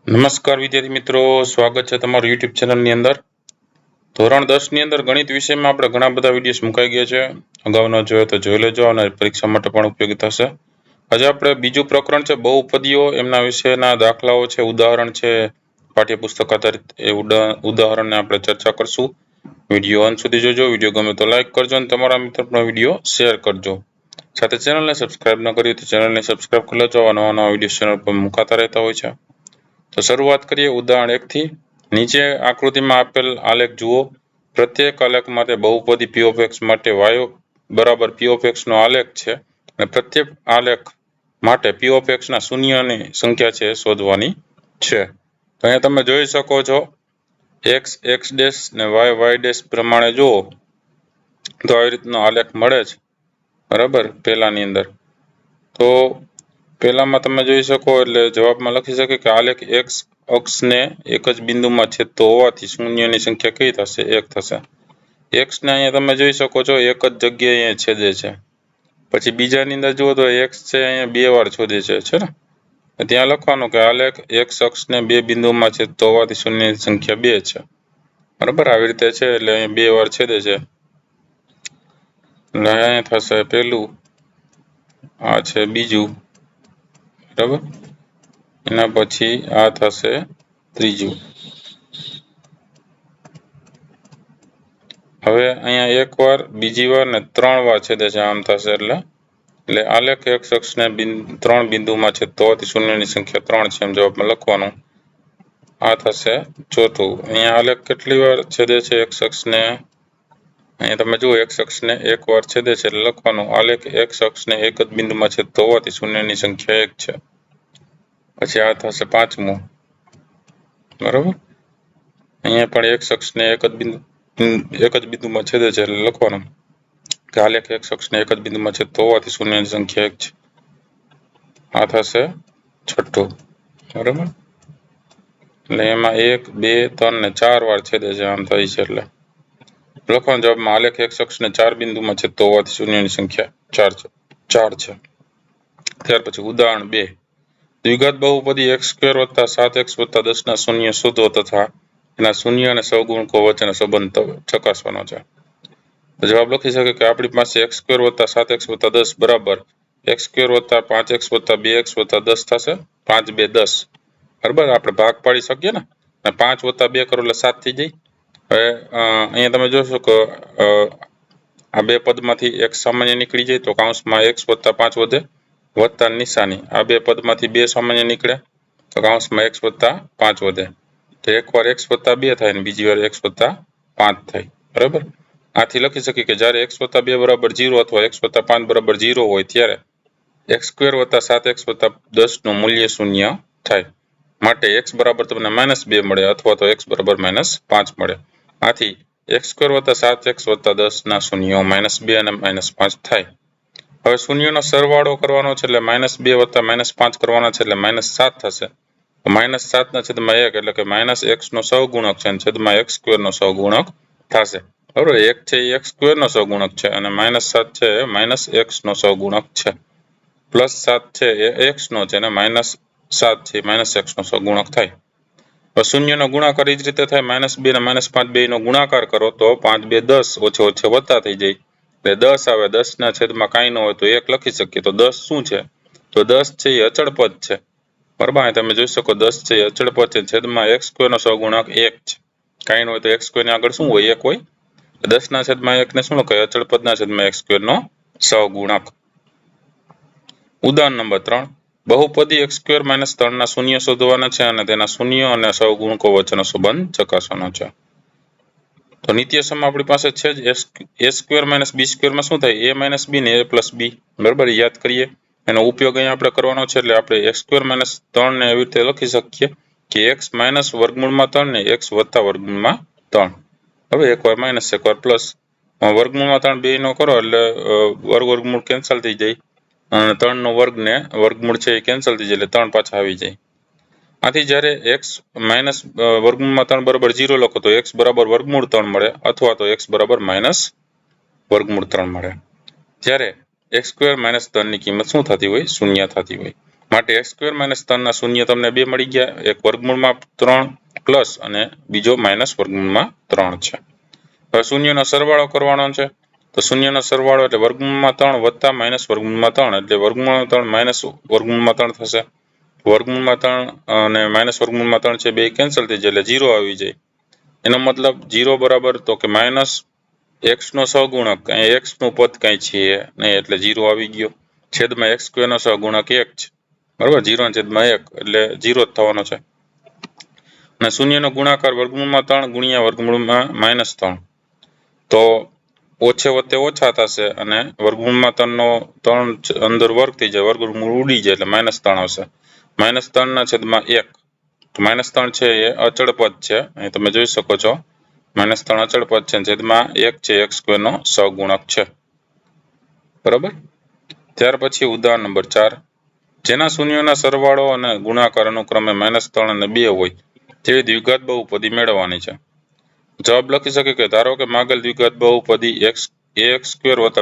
નમસ્કાર વિદ્યાર્થી મિત્રો, સ્વાગત છે તમારું યુટ્યુબ ચેનલની અંદર. ધોરણ 10 ની અંદર ગણિત વિષયમાં આપણે ઘણા બધા વિડીયોઝ મુકાઈ ગયા છે. અગાઉનો જોયો તો જોઈ લેજો અને પરીક્ષા માટે પણ ઉપયોગી થશે. આજે આપણે બીજું પ્રકરણ છે બહુપદીઓ, એમના વિશેના દાખલાઓ છે, ઉદાહરણ છે, પાઠ્યપુસ્તક આધારિત એ ઉદાહરણને આપણે ચર્ચા કરશું. વિડીયો અંત સુધી જોજો. વિડીયો ગમે તો લાઈક કરજો અને તમારા મિત્રોનો વિડીયો શેર કરજો. સાથે ચેનલને સબસ્ક્રાઇબ ન કરી તો ચેનલને સબસ્ક્રાઇબ કરી લેજો. નવા નવા વિડીયો ચેનલ પર મુકાતા રહેતા હોય છે. તો શરૂઆત કરીએ ઉદાહરણ 1 થી. નીચે આકૃતિમાં આપેલ આલેખ જુઓ. પ્રત્યેક આલેખ માટે બહુપદી p of x માટે y બરાબર p of x નો આલેખ છે અને પ્રત્યેક આલેખ માટે p of x ના શૂન્યની સંખ્યા છે શોધવાની છે. તો અહીંયા તમે જોઈ શકો છો x x ડેશ ને y y ડેશ પ્રમાણે જુઓ તો આવી રીતનો આલેખ મળે છે. બરાબર, પહેલાની અંદર તો પહેલામાં તમે જોઈ શકો એટલે જવાબમાં લખી શકે કે આલેખ x અક્ષને એક જ બિંદુમાં છેદતો હોવાથી શૂન્યની સંખ્યા કઈ થશે? 1 થશે. x ને અહીંયા તમે જોઈ શકો છો એક જ જગ્યાએ અહીંયા છેદે છે. પછી બીજાની અંદર જુઓ તો x છે અહીંયા 2 વાર છેદે છે ને, ત્યાં લખવાનું કે આલેખ x અક્ષને 2 બિંદુમાં છેદતો હોવાથી શૂન્યની સંખ્યા 2 છે. બરાબર, આવી રીતે છે એટલે અહીંયા 2 વાર છેદે છે એટલે અહીંયા થશે પહેલું, આ છે બીજું, બરાબર, એના પછી આ થશે ત્રીજું. હવે અહીંયા એક વાર, બીજી વાર ને 3 વાર છેદે છે, આમ થશે એટલે આલેખ x અક્ષને 3 બિંદુમાં છેદતો હોવાથી શૂન્યની સંખ્યા 3 છે એમ જવાબમાં લખવાનું. આ થશે ચોથું. અહીંયા આલેખ કેટલી વાર છેદે છે x અક્ષને? અહીંયા તમે જુઓ x અક્ષને 1 વાર છેદે છે એટલે લખવાનું આલેખ x અક્ષને એક જ બિંદુમાં છેદતો હોવાથી શૂન્યની સંખ્યા 1 છે. પછી આ થશે પાંચમું. બરાબર, અહીંયા પણ x અક્ષને એક જ બિંદુમાં છેદે છે એટલે લખવાનું કે આલેખ x અક્ષને એક જ બિંદુમાં છેદતો હોવાથી શૂન્યની સંખ્યા 1 છે. આ થશે છઠ્ઠું. બરાબર, એટલે એમાં 1 2 3 ને 4 વાર છેદે છે, આમ થાય છે એટલે લખવાનું જવાબમાં આલેખ x અક્ષને 4 બિંદુમાં છેદતો હોવાથી શૂન્યની સંખ્યા 4 છે. ત્યાર પછી ઉદાહરણ 2. દ્વિઘાત બહુપદી x² + 7x + 10 ના શૂન્ય શોધો તથા એના શૂન્ય અને સહગુણકો વચ્ચેનો સંબંધ ચકાસવાનો છે. તો જવાબ લખી શકે કે આપણી પાસે x² + 7x + 10 બરાબર x² + 5x + 2x + 10 થશે. 5 2 10. બરાબર, આપણે ભાગ પાડી શકીએ ને, 5 + 2 કરો એટલે 7 થઈ જાય. હવે અહીંયા તમે જોશો કે આ બે પદમાંથી x સામાન્ય નીકળી જાય તો કૌંસમાં x + 5 વધે, વત્તા નિશાની. આ બે પદમાંથી 2 સામાન્ય નીકળે તો કૌંસમાં x + 5 વધે. તો એકવાર x + 2 થાય ને બીજી વાર x + 5 થાય. બરાબર, આથી લખી શકીએ કે જ્યારે x + 2 બરાબર 0 અથવા x + 5 બરાબર 0 હોય ત્યારે x² + 7x + 10 નું મૂલ્ય શૂન્ય થાય. માટે x બરાબર તમને -2 મળે અથવા તો x બરાબર -5 મળે. આથી x² + 7x + 10 ના શૂન્યો -2 અને -5 થાય. હવે શૂન્યનો સરવાળો કરવાનો છે એટલે -2 + -5 કરવાના છે એટલે -7 થશે. -7 ના છેદમાં 1 એટલે કે -x નો સહગુણક છે અને છેદમાં x² નો સહગુણક થશે. બરોબર, 1 છે એ x² નો સહગુણક છે અને -7 છે એ -x નો સહગુણક છે. +7 છે એ x નો છે અને -7 છે એ -x નો સહગુણક થાય. હવે શૂન્યનો ગુણાકાર એ જ રીતે થાય. -2 અને -5 બેયનો ગુણાકાર કરો તો 5 2 10, ઓછે ઓછે વત્તા થઈ જાય એટલે 10 આવે. 10 ના છેદમાં કાંઈ ન હોય તો 1 લખી શકીએ. તો 10 શું છે? તો 10 છે એ અચળ પદ છે. બરાબર, અહીં તમે જોઈ શકો 10 છે એ અચળ પદ છે, છેદમાં x² નો સહગુણક 1 છે. કાંઈ ન હોય તો x² ની આગળ શું હોય? 1 હોય. 10 ના છેદમાં 1 ને શું લખાય? અચળ પદના છેદમાં x² નો સહગુણક. ઉદાહરણ નંબર 3. બહુપદી x² - 3 ના શૂન્ય શોધવાના છે અને તેના શૂન્ય અને સહગુણકો વચ્ચેનો સંબંધ ચકાસવાનો છે. તો નિત્યસમ આપણી પાસે છે જ a² - b² માં શું થાય? a - b ને a + b. બરાબર, યાદ કરીએ. એનો ઉપયોગ અહીંયા આપણે કરવાનો છે એટલે આપણે x² - 3 ને એવી રીતે લખી શકીએ કે x - √3 ને x + √3. હવે એકવાર માઇનસ એકવાર પ્લસ. વર્ગમૂળમાં 3 બેયનો કરો એટલે વર્ગમૂળ કેન્સલ થઈ જાય અને 3 નો વર્ગ ને વર્ગમૂળ છે એ કેન્સલ થઈ જાય એટલે 3 પાછા આવી જાય. આથી જ્યારે x - વર્ગમૂળમાં 3 બરાબર 0 લખો તો x બરાબર √3 મળે અથવા તો x બરાબર -√3 મળે. જ્યારે x² - 3 ની કિંમત શું થતી હોય? શૂન્ય થતી હોય. માટે x² - 3 ના શૂન્ય તમને 2 મળી ગયા, એક વર્ગમૂળમાં 3 પ્લસ અને બીજો માઇનસ વર્ગમૂળમાં 3 છે. હવે શૂન્યનો સરવાળો કરવાનો છે, તો શૂન્યનો સરવાળો એટલે વર્ગમૂળમાં 3 વત્તા માઇનસ વર્ગમૂળમાં 3 એટલે વર્ગમૂળમાં 3 માઇનસ વર્ગમૂળમાં 3 થશે. વર્ગમૂળમાં 3 અને માઇનસ વર્ગમૂળમાં 3 છે, બે કેન્સલ થઈ જાય એટલે 0 આવી જાય. એનો મતલબ 0 બરાબર તો કે માઇનસ x નો સહગુણક, અહીં x નું પદ કાંઈ છે નહીં એટલે 0 આવી ગયો. છેદમાં x² નો સહગુણક 1 છે, બરાબર, 0/1 એટલે 0 જ થવાનો છે. અને શૂન્યનો ગુણાકાર વર્ગમૂળમાં 3 ગુણ્યા વર્ગમૂળમાં -3, તો ઓછે વત્તે ઓછા થશે અને વર્ગમૂળમાં 3 નો 3 અંદર વર્ગ થઈ જાય, વર્ગમૂળ ઉડી જાય એટલે -3 આવશે. -3 ના છેદમાં 1, તો -3 છે એ અચળ પદ છે, અહીં તમે જોઈ શકો છો -3 અચળ પદ છે, છેદમાં 1 છે x² નો સહગુણક છે, બરાબર. ત્યાર પછી ઉદાહરણ નંબર 4, જેના શૂન્યોના સરવાળો અને ગુણાકાર અનુક્રમે -3 અને 2 હોય તેવી દ્વિઘાત બહુપદી મેળવવાની છે. જવાબ લખી શકે કે ધારો કે માગેલ દ્વિઘાત બહુપદી ax²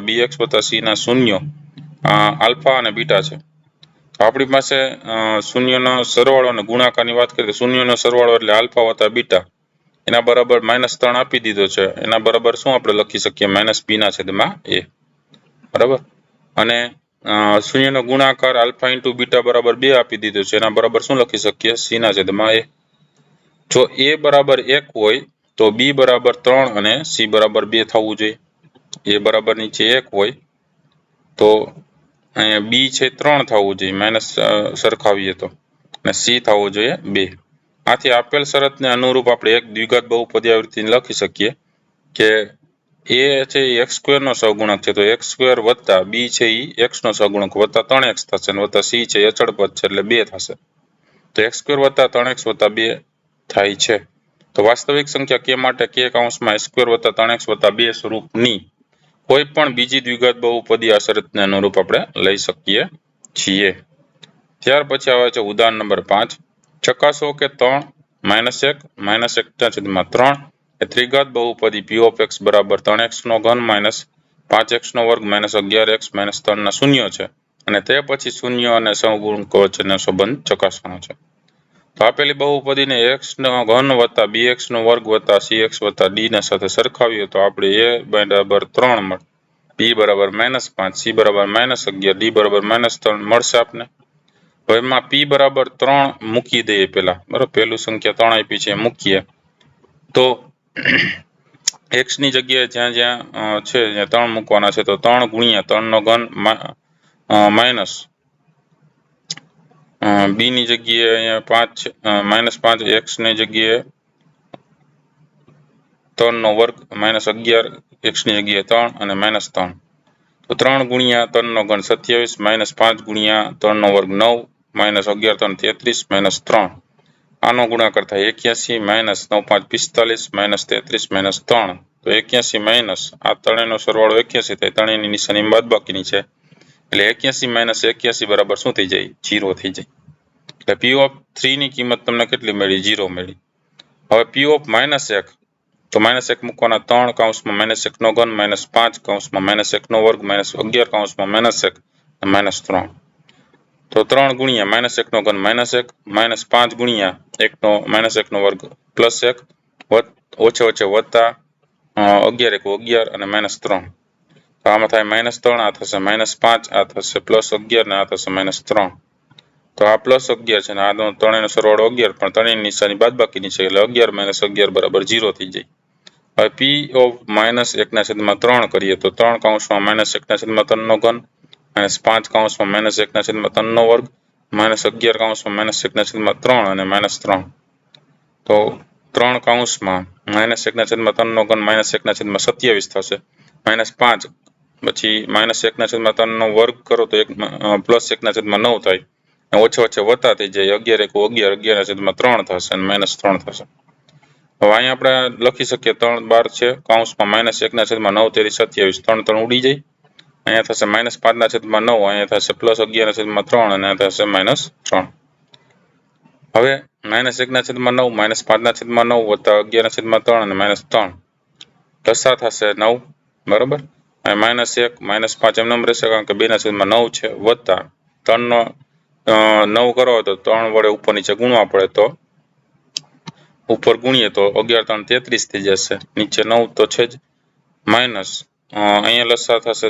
+ bx + c ના શૂન્યો આલ્ફા અને બીટા છે. આપણી પાસે શૂન્યનો સરવાળો અને ગુણાકારની વાત કરીએ તો શૂન્યનો સરવાળો એટલે આલ્ફા વત્તા બીટા, એના બરાબર -3 આપી દીધો છે, એના બરાબર શું આપણે લખી શકીએ -b/a, બરાબર. અને શૂન્યનો ગુણાકાર આલ્ફા × બીટા બરાબર 2 આપી દીધો છે, એના બરાબર શું લખી શકીએ c/a. જો a બરાબર 1 હોય તો b બરાબર 3 અને c બરાબર 2 થવું જોઈએ. a બરાબર નીચે 1 હોય તો અહીંયા b છે 3 થવું જોઈએ, માઇનસ સરખાવીએ તો, અને c થવું જોઈએ 2. આથી આપેલ શરતને અનુરૂપ આપણે એક દ્વિઘાત બહુપદી આવૃત્તિ લખી શકીએ કે a છે એ x² નો સહગુણક છે, તો x² વત્તા b છે એ x નો સહગુણક વત્તા 3x થશે, અને વત્તા c છે એ અચળ પદ છે એટલે 2 થશે. તો x² વત્તા 3x વત્તા 2 થાય છે. તો વાસ્તવિક સંખ્યા k માટે k કૌંસમાં x² વત્તા 3x વત્તા 2 સ્વરૂપની કોઈ પણ બીજી દ્વિઘાત બહુપદી આ શરતને અનુરૂપ આપણે લઈ શકીએ છીએ. ત્યાર પછી આવે છે ઉદાહરણ નંબર 5, ચકાસો કે 3 - 1 - 1/3 એ ત્રિઘાત બહુપદી p of x બરાબર 3x નો ઘન - 5x નો વર્ગ - 11x - 3 ના શૂન્ય છે, અને તે પછી શૂન્ય અને સહગુણકો વચ્ચેનો સંબંધ ચકાસવાનો છે. તો આપેલી બહુપદીને x નો ઘન વત્તા bx નો વર્ગ વત્તા cx વત્તા d ના સાથે સરખાવીએ તો આપણે a બરાબર 3 મળે, b બરાબર -5, c બરાબર -11, d બરાબર -3 મળશે આપને. હવે એમાં p બરાબર 3 મૂકી દઈએ પહેલા, બરાબર, પહેલું સંખ્યા 3 આપી છે મૂકીએ તો x ની જગ્યાએ જ્યાં જ્યાં છે ત્યાં 3 મૂકવાના છે, તો 3 ગુણ્યા 3 નો ઘન માઇનસ b ની જગ્યાએ અહીંયા 5 x ની જગ્યાએ 3 નો વર્ગ -11 x ની જગ્યાએ 3 અને -3, તો 3 ગુણ્યા 3 નો ઘન 27 -5 ગુણ્યા 3 નો વર્ગ 9 -11 3 33 -3, આનો ગુણાકાર થાય 81 -9 5 45 -33 -3, તો 81 આ ત્રણેયનો સરવાળો 81 થાય, ત્રણેયની નિશાની બાદબાકીની છે એટલે 81 - 81 બરાબર શું થઈ જાય 0 થઈ જાય. એટલે p of 3 ની કિંમત તમને કેટલી મળી 0 મળી. હવે p of -1, તો -1 મૂકવાના, 3 કૌંસમાં -1 નો ઘન -5 કૌંસમાં -1 નો વર્ગ -11 કૌંસમાં -1 અને -3, તો 3 ગુણ્યા -1 નો ઘન -1 -5 ગુણ્યા 1 નો વર્ગ +1 ઓછે ઓછે વત્તા 11 × 11 અને -3, તો આમાં થાય -3, આ થશે -5, આ થશે +11 ને આ થશે -3, તો આ +11 છે ને આનો ત્રણેયનો સરવાળો 11, પણ ત્રણેયની નિશાની બાદબાકીની છે એટલે 11 - 11 બરાબર 0 થઈ જાય. હવે p of -1/3 કરીએ તો 3 કૌંસમાં -1/3 નો ઘન -5 કૌંસમાં -1/3 નો વર્ગ -11 કૌંસમાં -1/3 અને -3, તો 3 કૌંસમાં -1/3 નો ઘન -1/27 થશે, -5 પછી -1/3 નો વર્ગ કરો તો +1/9 થાય, ઓછે ઓછે વત્તા થઈ જાય 11 × 11 11/3 થશે અને -3 થશે. હવે અહીંયા આપણે લખી શકીએ 3 12 છે કૌંસમાં -1/9 તેરી 27, 3 3 ઉડી જાય, અહીંયા થશે -5/9, અહીંયા થશે +11/3 અને થશે -3. હવે -1/9 -5/9 વત્તા 11/3 અને -3 લસા થશે 9, બરાબર. -1 -5 એમ રહેશે કારણ કે 2/9 છે, વત્તા 3 નો 9 કરો તો 3 વડે ઉપર નીચે ગુણવા પડે તો ઉપર ગુણીએ તો 11 3 33 થઈ જશે નીચે 9 તો છે જ માઇનસ અહીંયા લસા થશે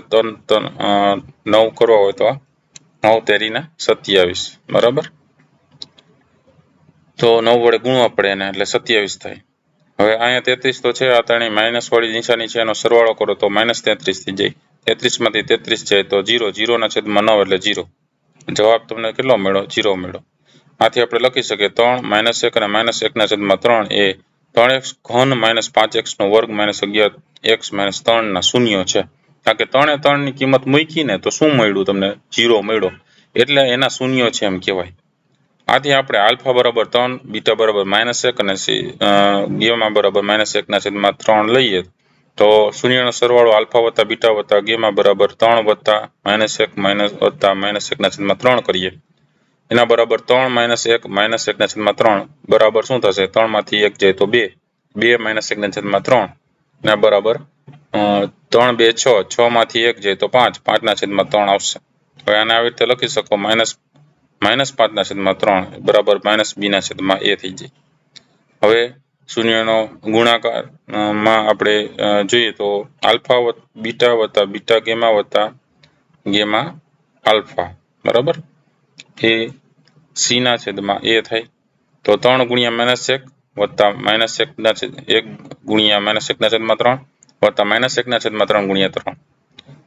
9 કરવા હોય તો 9 તેરીના 27 બરાબર તો 9 વડે ગુણવા પડે એને એટલે 27 થાય હવે અહીંયા 33 તો છે આ ત્રણેય માઇનસ વાળી નિશાની છે એનો સરવાળો કરો તો -33 થઈ જાય 33 માંથી 33 જાય તો 0 0 ના છેદમાં 9 એટલે 0 જવાબ તમને કેટલો મળ્યો 0 મળ્યો આથી આપણે લખી શકીએ 3 -1 અને -1 ના છેદમાં 3 એ 3x ઘન -5x નો વર્ગ -11x -3 ના શૂન્ય છે કારણ કે 3 એ 3 ની કિંમત મૂકી ને તો શું મળ્યું તમને 0 મળ્યો એટલે એના શૂન્ય છે એમ કહેવાય આથી આપણે આલ્ફા બરાબર 3 બીટા બરાબર -1 અને ગેમા બરાબર -1 ના છેદમાં 3 લઈએ તો શૂન્યનો સરવાળો આલ્ફા વત્તા બીટા વત્તા ગેમા બરાબર 3 વત્તા -1 વત્તા -1 ના છેદમાં 3 કરીએ એના બરાબર 3 - 1 -1 ના છેદમાં 3 બરાબર શું થશે 3 માંથી 1 જાય તો 2 2 - 1 ના છેદમાં 3 એના બરાબર 3 2 6 6 માંથી 1 જાય તો 5 5 ના છેદમાં 3 આવશે હવે આને આવી રીતે લખી શકો -5 ના છેદમાં 3 બરાબર -b ના છેદમાં a થઈ જાય હવે શૂન્યનો ગુણાકાર માં આપણે જોઈએ તો આલ્ફા બીટા વત્તા બીટા ગેમા આલ્ફા બરાબર એ c ના છેદમાં a થાય તો 3 ગુણ્યા -1 વત્તા -1 ના 1 ગુણ્યા -1 ના છેદમાં 3 વત્તા -1 ના છેદમાં 3 ગુણ્યા 3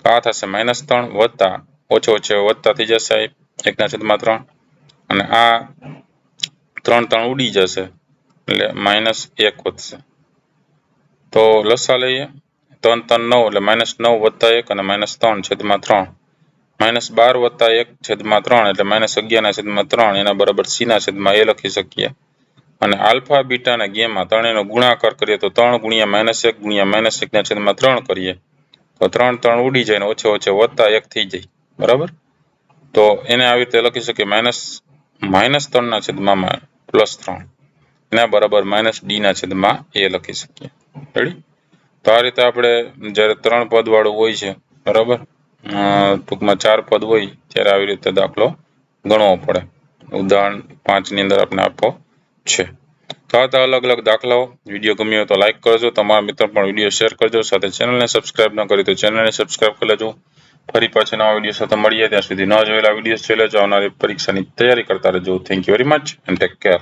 આ થશે -3 વત્તા ઓછો વત્તા થઈ જશે 1 ના છેદમાં 3 અને આ 3 3 ઉડી જશે એટલે -1 વધશે તો લસા લઈએ 3 3 9 એટલે -9 વત્તા 1 અને -3 છેદમાં 3 -12 વત્તા 1 છેદમાં 3 એટલે -11 ના છેદમાં 3 એના બરાબર c ના છેદમાં a લખી શકીએ અને આલ્ફા બીટા અને ગેમા ત્રણેયનો ગુણાકાર કરીએ તો 3 ગુણ્યા -1 ગુણ્યા -1 ના છેદમાં 3 કરીએ તો 3 3 ઉડી જાય ને ઓછે વત્તા 1 થઈ જાય બરાબર તો એને આવી રીતે લખી શકીએ -3 ના છેદમાં +3 એના બરાબર -d ના છેદમાં a લખી શકીએ રેડી તો આ રીતે આપણે જ્યારે 3 પદ વાળું હોય છે બરાબર ટૂંકમાં 4 પદ હોય ત્યારે આવી રીતે દાખલો ગણવો પડે ઉદાહરણ 5 ની અંદર આપણે આપો છે તો આ અલગ અલગ દાખલાઓ વિડીયો ગમ્યો હોય તો લાઈક કરજો તમારા મિત્રો પણ વિડીયો શેર કરજો સાથે ચેનલને સબસ્ક્રાઇબ ન કરી તો ચેનલને સબસ્ક્રાઇબ કરી લેજો ફરી પાછા નવા વિડીયો સાથે મળીએ ત્યાં સુધી ન જોયેલા વિડીયો જોઈ લેજો આવનારી પરીક્ષાની તૈયારી કરતા રહેજો thank you very much and take care